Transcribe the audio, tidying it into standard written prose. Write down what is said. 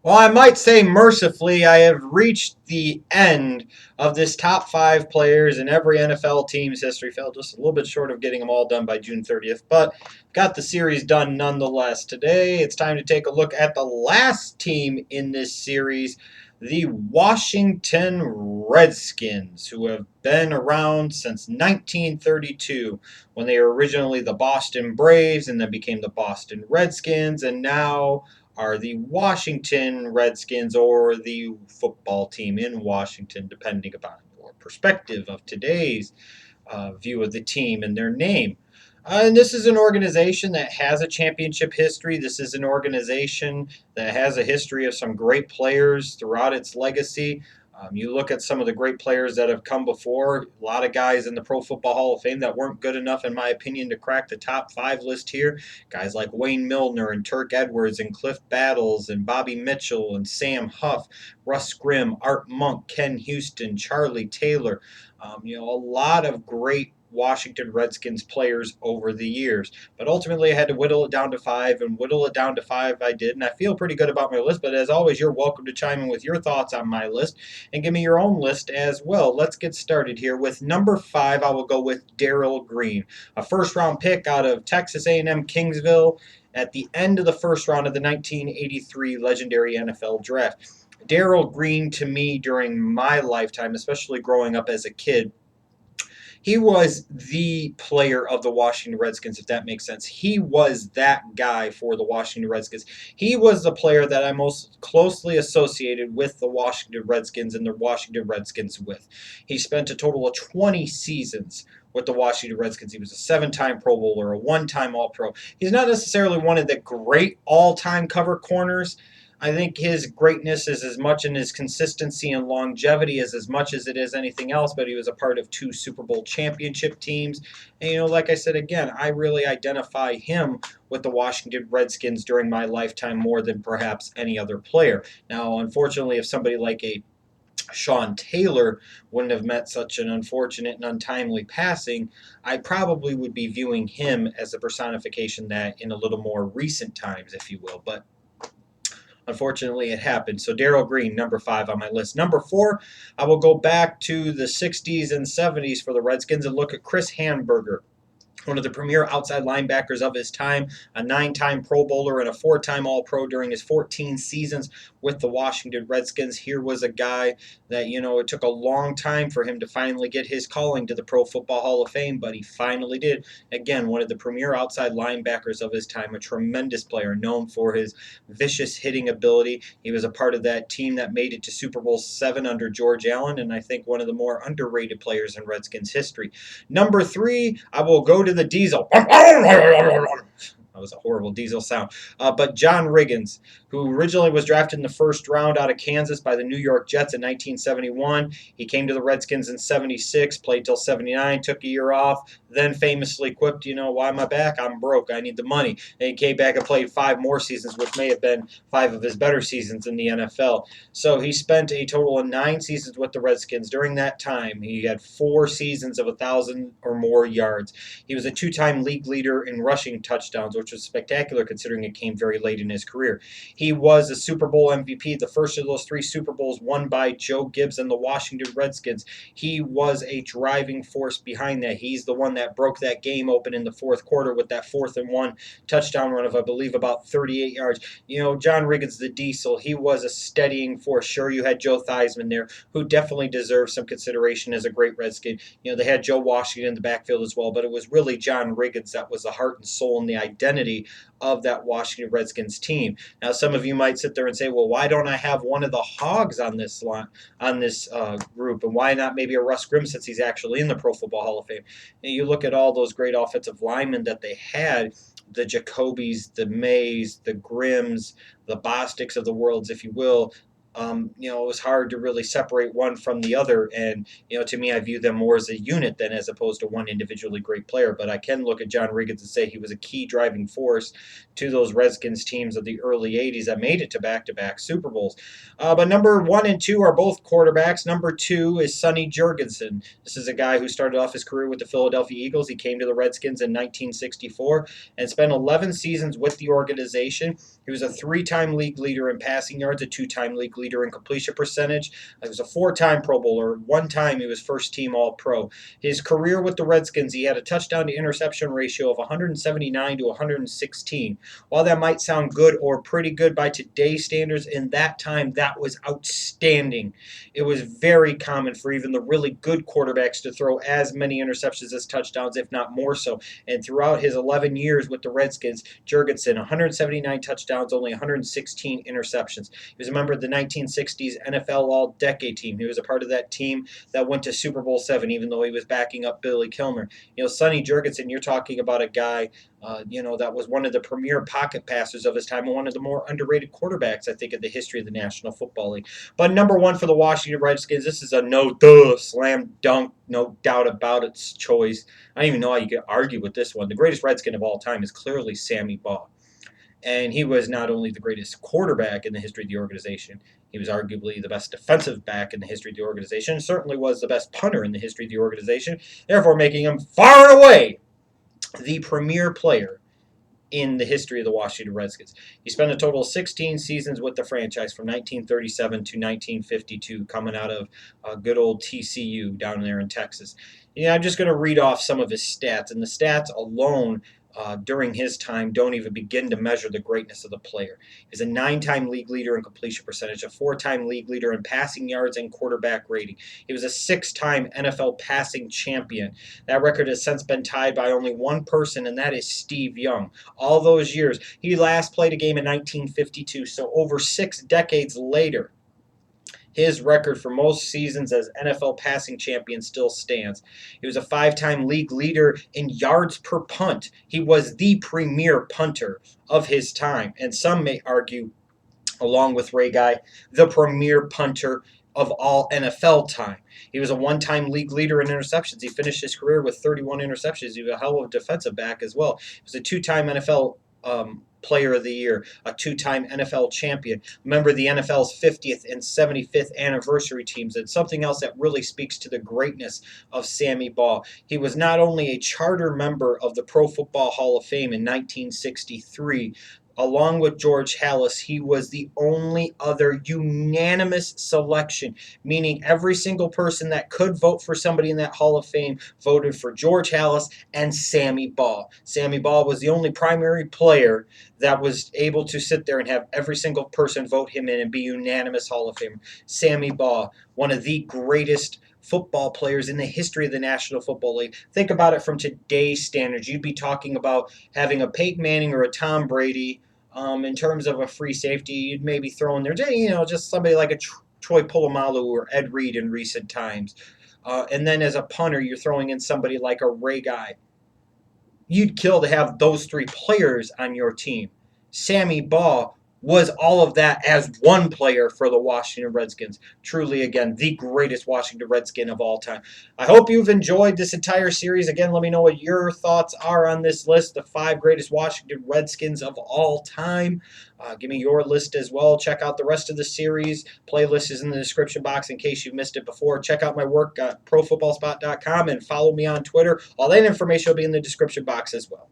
Well, I might say mercifully, I have reached the end of this top five players in every NFL team's history. Fell just a little bit short of getting them all done by June 30th, but got the series done nonetheless. Today, it's time to take a look at the last team in this series, the Washington Redskins, who have been around since 1932 when they were originally the Boston Braves and then became the Boston Redskins, and now are the Washington Redskins or the football team in Washington, depending upon your perspective of today's view of the team and their name. And this is an organization that has a championship history. This is an organization that has a history of some great players throughout its legacy. You look at some of the great players that have come before, a lot of guys in the Pro Football Hall of Fame that weren't good enough, in my opinion, to crack the top five list here. Guys like Wayne Milner and Turk Edwards and Cliff Battles and Bobby Mitchell and Sam Huff, Russ Grimm, Art Monk, Ken Houston, Charlie Taylor. A lot of great Washington Redskins players over the years. But ultimately, I had to whittle it down to five, and whittle it down to five I did. And I feel pretty good about my list. But as always, you're welcome to chime in with your thoughts on my list and give me your own list as well. Let's get started here. With number five, I will go with Darryl Greene, a first-round pick out of Texas A&M Kingsville at the end of the first round of the 1983 legendary NFL draft. Darryl Greene, to me, during my lifetime, especially growing up as a kid, he was the player of the Washington Redskins, if that makes sense. He was that guy for the Washington Redskins. He was the player that I most closely associated with the Washington Redskins and the Washington Redskins with. He spent a total of 20 seasons with the Washington Redskins. He was a seven-time Pro Bowler, a one-time All-Pro. He's not necessarily one of the great all-time cover corners. I think his greatness is as much in his consistency and longevity as much as it is anything else, but he was a part of two Super Bowl championship teams. And, like I said again, I really identify him with the Washington Redskins during my lifetime more than perhaps any other player. Now, unfortunately, if somebody like a Sean Taylor wouldn't have met such an unfortunate and untimely passing, I probably would be viewing him as a personification that in a little more recent times, if you will. But unfortunately, it happened. So Darryl Greene, number five on my list. Number four, I will go back to the 60s and 70s for the Redskins and look at Chris Hanburger, one of the premier outside linebackers of his time, a nine-time Pro Bowler and a four-time All-Pro during his 14 seasons with the Washington Redskins. Here was a guy that, it took a long time for him to finally get his calling to the Pro Football Hall of Fame, but he finally did. Again, one of the premier outside linebackers of his time, a tremendous player known for his vicious hitting ability. He was a part of that team that made it to Super Bowl VII under George Allen, and I think one of the more underrated players in Redskins history. Number three, I will go to the Diesel. That was a horrible Diesel sound. But John Riggins, who originally was drafted in the first round out of Kansas by the New York Jets in 1971. He came to the Redskins in 76, played till 79, took a year off, then famously quipped, why am I back? I'm broke. I need the money. And he came back and played five more seasons, which may have been five of his better seasons in the NFL. So he spent a total of 9 seasons with the Redskins. During that time, he had 4 seasons of 1,000 or more yards. He was a two-time league leader in rushing touchdowns, which was spectacular considering it came very late in his career. He was a Super Bowl MVP, the first of those 3 Super Bowls won by Joe Gibbs and the Washington Redskins. He was a driving force behind that. He's the one that broke that game open in the fourth quarter with that 4th-and-1 touchdown run of, I believe, about 38 yards. John Riggins, the Diesel, he was a steadying force. Sure, you had Joe Theismann there, who definitely deserves some consideration as a great Redskin. They had Joe Washington in the backfield as well, but it was really John Riggins that was the heart and soul and the identity of that Washington Redskins team. Now, some of you might sit there and say, well, why don't I have one of the Hogs on this line, on this group, and why not maybe a Russ Grimm since he's actually in the Pro Football Hall of Fame? And you look at all those great offensive linemen that they had, the Jacobys, the Mays, the Grimms, the Bostics of the worlds, if you will. It was hard to really separate one from the other. And, to me, I view them more as a unit than as opposed to one individually great player. But I can look at John Riggins and say he was a key driving force to those Redskins teams of the early 80s that made it to back-to-back Super Bowls. But number 1 and 2 are both quarterbacks. Number 2 is Sonny Jurgensen. This is a guy who started off his career with the Philadelphia Eagles. He came to the Redskins in 1964 and spent 11 seasons with the organization. He was a 3-time league leader in passing yards, a 2-time league leader in completion percentage. He was a 4-time Pro Bowler. 1 time he was first-team All-Pro. His career with the Redskins, he had a touchdown-to-interception ratio of 179 to 116. While that might sound good or pretty good by today's standards, in that time, that was outstanding. It was very common for even the really good quarterbacks to throw as many interceptions as touchdowns, if not more so. And throughout his 11 years with the Redskins, Jurgensen, 179 touchdowns, only 116 interceptions. He was a member of the 1960s NFL All-Decade team. He was a part of that team that went to Super Bowl VII, even though he was backing up Billy Kilmer. Sonny Jurgensen, you're talking about a guy, that was one of the premier pocket passers of his time and one of the more underrated quarterbacks, I think, in the history of the National Football League. But number 1 for the Washington Redskins, this is a slam dunk, no doubt about its choice. I don't even know how you could argue with this one. The greatest Redskin of all time is clearly Sammy Baugh. And he was not only the greatest quarterback in the history of the organization, he was arguably the best defensive back in the history of the organization, and certainly was the best punter in the history of the organization, therefore making him far and away the premier player in the history of the Washington Redskins. He spent a total of 16 seasons with the franchise from 1937 to 1952, coming out of good old TCU down there in Texas. I'm just going to read off some of his stats, and the stats alone during his time don't even begin to measure the greatness of the player. He's a 9-time league leader in completion percentage, a 4-time league leader in passing yards and quarterback rating. He was a 6-time NFL passing champion. That record has since been tied by only one person, and that is Steve Young. All those years, he last played a game in 1952, so over 6 decades later, his record for most seasons as NFL passing champion still stands. He was a 5-time league leader in yards per punt. He was the premier punter of his time, and some may argue, along with Ray Guy, the premier punter of all NFL time. He was a 1-time league leader in interceptions. He finished his career with 31 interceptions. He was a hell of a defensive back as well. He was a 2-time NFL Player of the Year, a 2-time NFL champion, member of the NFL's 50th and 75th anniversary teams, and something else that really speaks to the greatness of Sammy Baugh. He was not only a charter member of the Pro Football Hall of Fame in 1963, along with George Halas, he was the only other unanimous selection, meaning every single person that could vote for somebody in that Hall of Fame voted for George Halas and Sammy Baugh. Sammy Baugh was the only primary player that was able to sit there and have every single person vote him in and be unanimous Hall of Famer. Sammy Baugh, one of the greatest football players in the history of the National Football League. Think about it from today's standards. You'd be talking about having a Peyton Manning or a Tom Brady. In terms of a free safety, you'd maybe throw in there, just somebody like a Troy Polamalu or Ed Reed in recent times. And then as a punter, you're throwing in somebody like a Ray Guy. You'd kill to have those 3 players on your team. Sammy Baugh was all of that as one player for the Washington Redskins. Truly, again, the greatest Washington Redskin of all time. I hope you've enjoyed this entire series. Again, let me know what your thoughts are on this list, the 5 greatest Washington Redskins of all time. Give me your list as well. Check out the rest of the series. Playlist is in the description box in case you missed it before. Check out my work at profootballspot.com and follow me on Twitter. All that information will be in the description box as well.